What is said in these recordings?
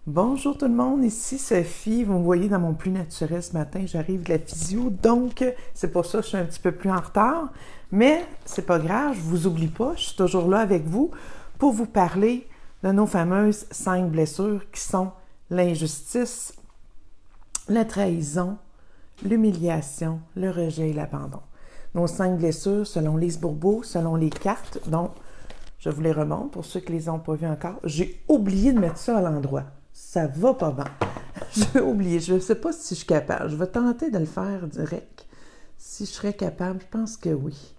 Bonjour tout le monde, ici Sophie. Vous me voyez dans mon plus naturel ce matin, j'arrive de la physio, donc c'est pour ça que je suis un petit peu plus en retard. Mais c'est pas grave, je vous oublie pas, je suis toujours là avec vous pour vous parler de nos fameuses 5 blessures qui sont l'injustice, la trahison, l'humiliation, le rejet et l'abandon. Nos 5 blessures selon Lise Bourbeau, selon les cartes, donc je vous les remonte pour ceux qui les ont pas vues encore. J'ai oublié de mettre ça à l'endroit. Ça va pas bien. J'ai oublié. Je ne sais pas si je suis capable. Je vais tenter de le faire direct. Si je serais capable, je pense que oui.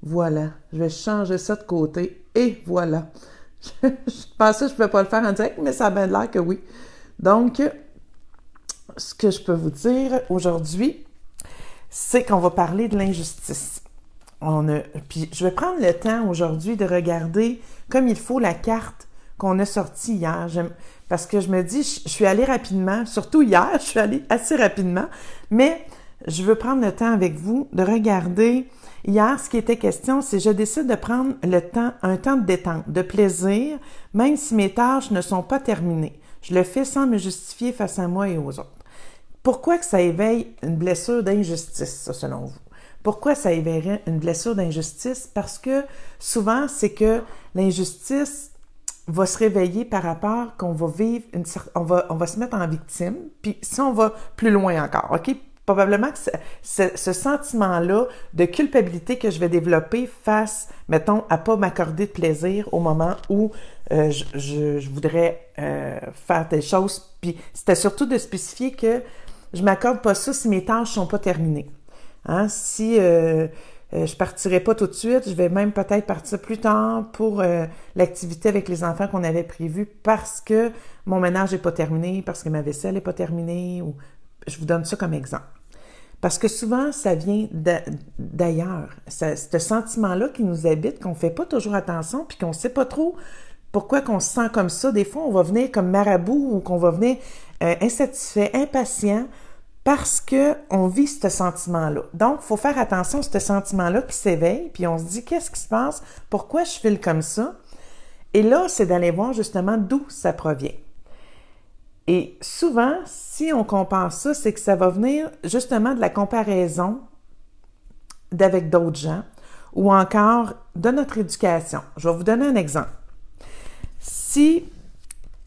Voilà. Je vais changer ça de côté. Et voilà. Je pensais que je ne pouvais pas le faire en direct, mais ça a bien l'air que oui. Donc, ce que je peux vous dire aujourd'hui, c'est qu'on va parler de l'injustice. Puis je vais prendre le temps aujourd'hui de regarder comme il faut la carte qu'on a sortie hier. Parce que je me dis, je suis allée rapidement, surtout hier, je suis allée assez rapidement, mais je veux prendre le temps avec vous de regarder. Hier, ce qui était question, c'est je décide de prendre un temps de détente, de plaisir, même si mes tâches ne sont pas terminées. Je le fais sans me justifier face à moi et aux autres. Pourquoi que ça éveille une blessure d'injustice, ça, selon vous? Pourquoi ça éveillerait une blessure d'injustice? Parce que souvent, c'est que l'injustice va se réveiller par rapport qu'on va vivre on va se mettre en victime. Puis si on va plus loin encore, OK? Probablement que ce sentiment-là de culpabilité que je vais développer face, mettons, à pas m'accorder de plaisir au moment où je voudrais faire des choses. Puis c'était surtout de spécifier que je m'accorde pas ça si mes tâches sont pas terminées. Hein? Si je partirai pas tout de suite, je vais même peut-être partir plus tard pour l'activité avec les enfants qu'on avait prévue parce que mon ménage n'est pas terminé, parce que ma vaisselle n'est pas terminée, ou je vous donne ça comme exemple. Parce que souvent, ça vient d'ailleurs. Ce sentiment-là qui nous habite, qu'on fait pas toujours attention, puis qu'on sait pas trop pourquoi qu'on se sent comme ça. Des fois, on va venir comme marabout ou qu'on va venir insatisfait, impatient, parce qu'on vit ce sentiment-là. Donc, il faut faire attention à ce sentiment-là qui s'éveille, puis on se dit, qu'est-ce qui se passe? Pourquoi je file comme ça? Et là, c'est d'aller voir justement d'où ça provient. Et souvent, si on compare ça, c'est que ça va venir justement de la comparaison d'avec d'autres gens ou encore de notre éducation. Je vais vous donner un exemple. Si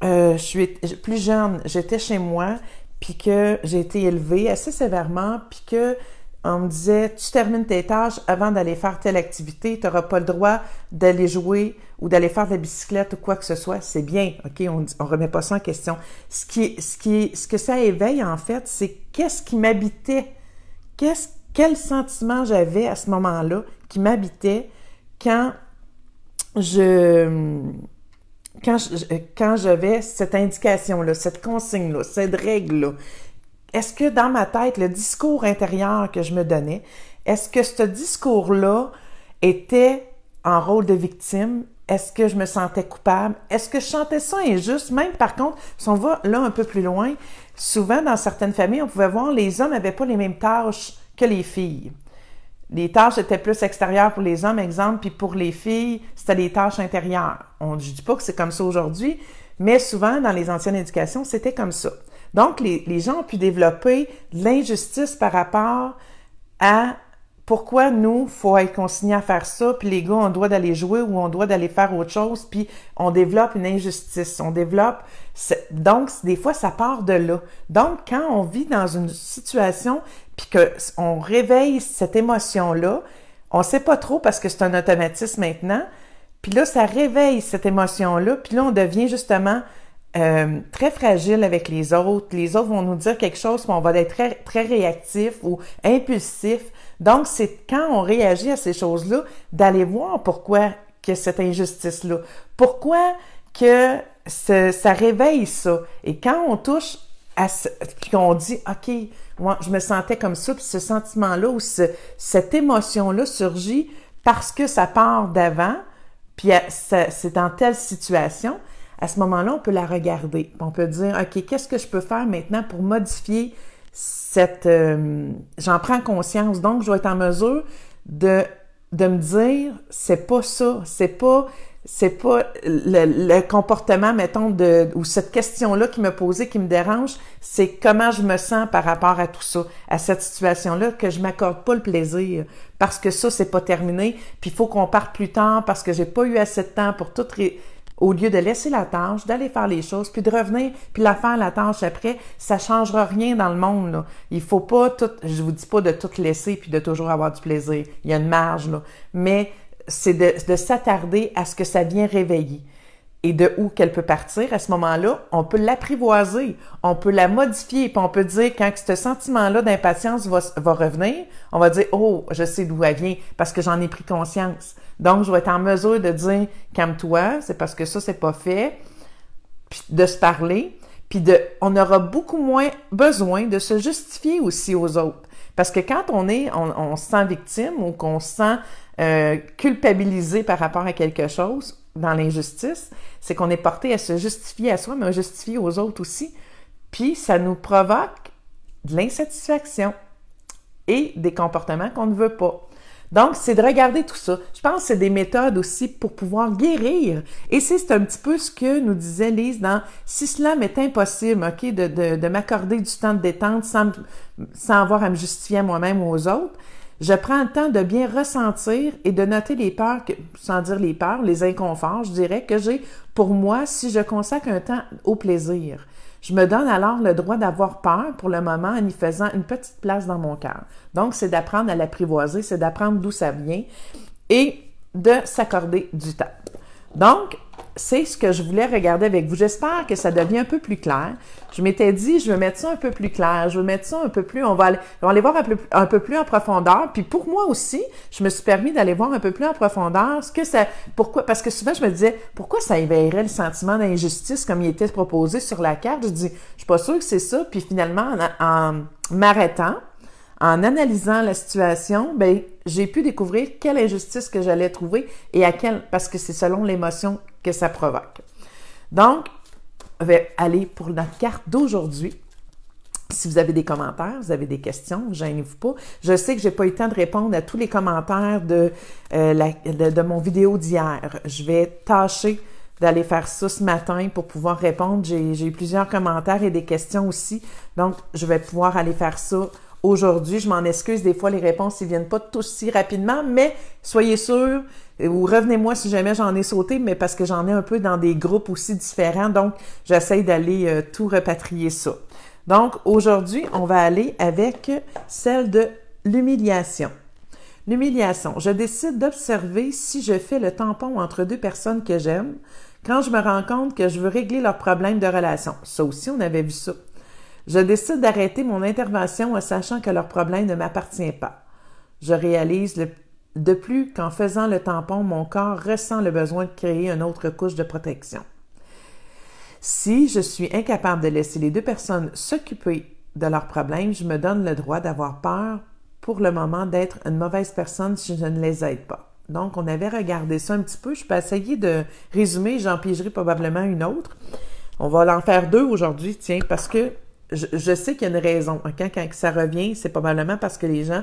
je suis plus jeune, j'étais chez moi, puis que j'ai été élevée assez sévèrement, puis que on me disait, tu termines tes tâches avant d'aller faire telle activité, tu n'auras pas le droit d'aller jouer ou d'aller faire de la bicyclette ou quoi que ce soit, c'est bien, OK, on remet pas ça en question. Ce que ça éveille, en fait, c'est qu'est-ce qui m'habitait, quel sentiment j'avais à ce moment-là qui m'habitait quand j'avais cette indication-là, cette consigne-là, cette règle-là. Est-ce que dans ma tête, le discours intérieur que je me donnais, est-ce que ce discours-là était en rôle de victime? Est-ce que je me sentais coupable? Est-ce que je sentais ça injuste? Même par contre, si on va là un peu plus loin, souvent dans certaines familles, on pouvait voir les hommes n'avaient pas les mêmes tâches que les filles. Les tâches étaient plus extérieures pour les hommes, exemple, puis pour les filles, c'était des tâches intérieures. Je ne dis pas que c'est comme ça aujourd'hui, mais souvent, dans les anciennes éducations, c'était comme ça. Donc, les gens ont pu développer de l'injustice par rapport à pourquoi nous, il faut être consigné à faire ça, puis les gars, on doit d'aller jouer ou on doit d'aller faire autre chose, puis on développe une injustice. Donc, des fois, ça part de là. Donc, quand on vit dans une situation, puis qu'on réveille cette émotion-là, on ne sait pas trop parce que c'est un automatisme maintenant, puis là, ça réveille cette émotion-là, puis là, on devient justement très fragile avec les autres. Les autres vont nous dire quelque chose, puis on va être très, très réactif ou impulsif. Donc, c'est quand on réagit à ces choses-là, d'aller voir pourquoi que cette injustice-là. Pourquoi que ça réveille ça. Et quand on touche à puis qu'on dit, OK, moi, je me sentais comme ça, puis ce sentiment-là ou cette émotion-là surgit parce que ça part d'avant, puis c'est dans telle situation, à ce moment-là, on peut la regarder. On peut dire, OK, qu'est-ce que je peux faire maintenant pour modifier j'en prends conscience, donc je dois être en mesure de me dire, c'est pas ça, c'est pas c'est pas le comportement, mettons, ou cette question-là qui me posait, qui me dérange, c'est comment je me sens par rapport à tout ça, à cette situation-là, que je m'accorde pas le plaisir, parce que ça, c'est pas terminé, puis il faut qu'on parte plus tard, parce que j'ai pas eu assez de temps pour tout au lieu de laisser la tâche, d'aller faire les choses, puis de revenir, puis la faire la tâche après, ça changera rien dans le monde, là. Il faut pas tout, je vous dis pas de tout laisser puis de toujours avoir du plaisir. Il y a une marge, là. Mais c'est de s'attarder à ce que ça vient réveiller et de où qu'elle peut partir. À ce moment-là, on peut l'apprivoiser, on peut la modifier, puis on peut dire, quand ce sentiment-là d'impatience va revenir, on va dire, oh, je sais d'où elle vient, parce que j'en ai pris conscience. Donc, je vais être en mesure de dire, calme-toi, c'est parce que ça, c'est pas fait, puis de se parler, puis on aura beaucoup moins besoin de se justifier aussi aux autres. Parce que quand on se sent victime ou qu'on se sent culpabilisé par rapport à quelque chose, dans l'injustice, c'est qu'on est porté à se justifier à soi, mais à justifier aux autres aussi. Puis, ça nous provoque de l'insatisfaction et des comportements qu'on ne veut pas. Donc, c'est de regarder tout ça. Je pense que c'est des méthodes aussi pour pouvoir guérir. Et c'est un petit peu ce que nous disait Lise dans « Si cela m'est impossible, ok, de m'accorder du temps de détente sans avoir à me justifier à moi-même ou aux autres, je prends le temps de bien ressentir et de noter les peurs, sans dire les peurs, les inconforts, je dirais, que j'ai pour moi si je consacre un temps au plaisir. Je me donne alors le droit d'avoir peur pour le moment en y faisant une petite place dans mon cœur. Donc, c'est d'apprendre à l'apprivoiser, c'est d'apprendre d'où ça vient et de s'accorder du temps. Donc, c'est ce que je voulais regarder avec vous. J'espère que ça devient un peu plus clair. Je m'étais dit, je vais mettre ça un peu plus clair, je vais mettre ça un peu plus, on va aller voir un peu plus en profondeur. Puis pour moi aussi, je me suis permis d'aller voir un peu plus en profondeur pourquoi, parce que souvent je me disais, pourquoi ça éveillerait le sentiment d'injustice comme il était proposé sur la carte? Je dis, je suis pas sûre que c'est ça. Puis finalement, en m'arrêtant, en analysant la situation, ben j'ai pu découvrir quelle injustice que j'allais trouver et parce que c'est selon l'émotion que ça provoque. Donc, je vais aller pour notre carte d'aujourd'hui. Si vous avez des commentaires, vous avez des questions, gênez-vous pas. Je sais que j'ai pas eu le temps de répondre à tous les commentaires de mon vidéo d'hier. Je vais tâcher d'aller faire ça ce matin pour pouvoir répondre. J'ai eu plusieurs commentaires et des questions aussi. Donc, je vais pouvoir aller faire ça aujourd'hui. Je m'en excuse, des fois les réponses ne viennent pas tous si rapidement, mais soyez sûrs, ou revenez-moi si jamais j'en ai sauté, mais parce que j'en ai un peu dans des groupes aussi différents, donc j'essaie d'aller tout repatrier ça. Donc aujourd'hui, on va aller avec celle de l'humiliation. L'humiliation. Je décide d'observer si je fais le tampon entre deux personnes que j'aime quand je me rends compte que je veux régler leurs problèmes de relation. Ça aussi, on avait vu ça. Je décide d'arrêter mon intervention en sachant que leur problème ne m'appartient pas. Je réalise de plus qu'en faisant le tampon, mon corps ressent le besoin de créer une autre couche de protection. Si je suis incapable de laisser les deux personnes s'occuper de leurs problèmes, je me donne le droit d'avoir peur pour le moment d'être une mauvaise personne si je ne les aide pas. Donc, on avait regardé ça un petit peu. Je peux essayer de résumer, j'en pigerai probablement une autre. On va en faire deux aujourd'hui, tiens, parce que je sais qu'il y a une raison. Quand ça revient, c'est probablement parce que les gens...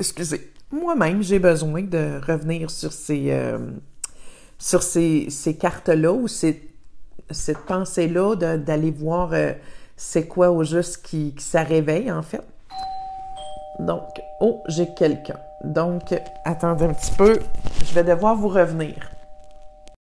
excusez, moi-même, j'ai besoin de revenir sur ces cartes-là ou cette pensée-là, d'aller voir c'est quoi au juste qui ça réveille, en fait. Donc, oh, j'ai quelqu'un. Donc, attendez un petit peu. Je vais devoir vous revenir.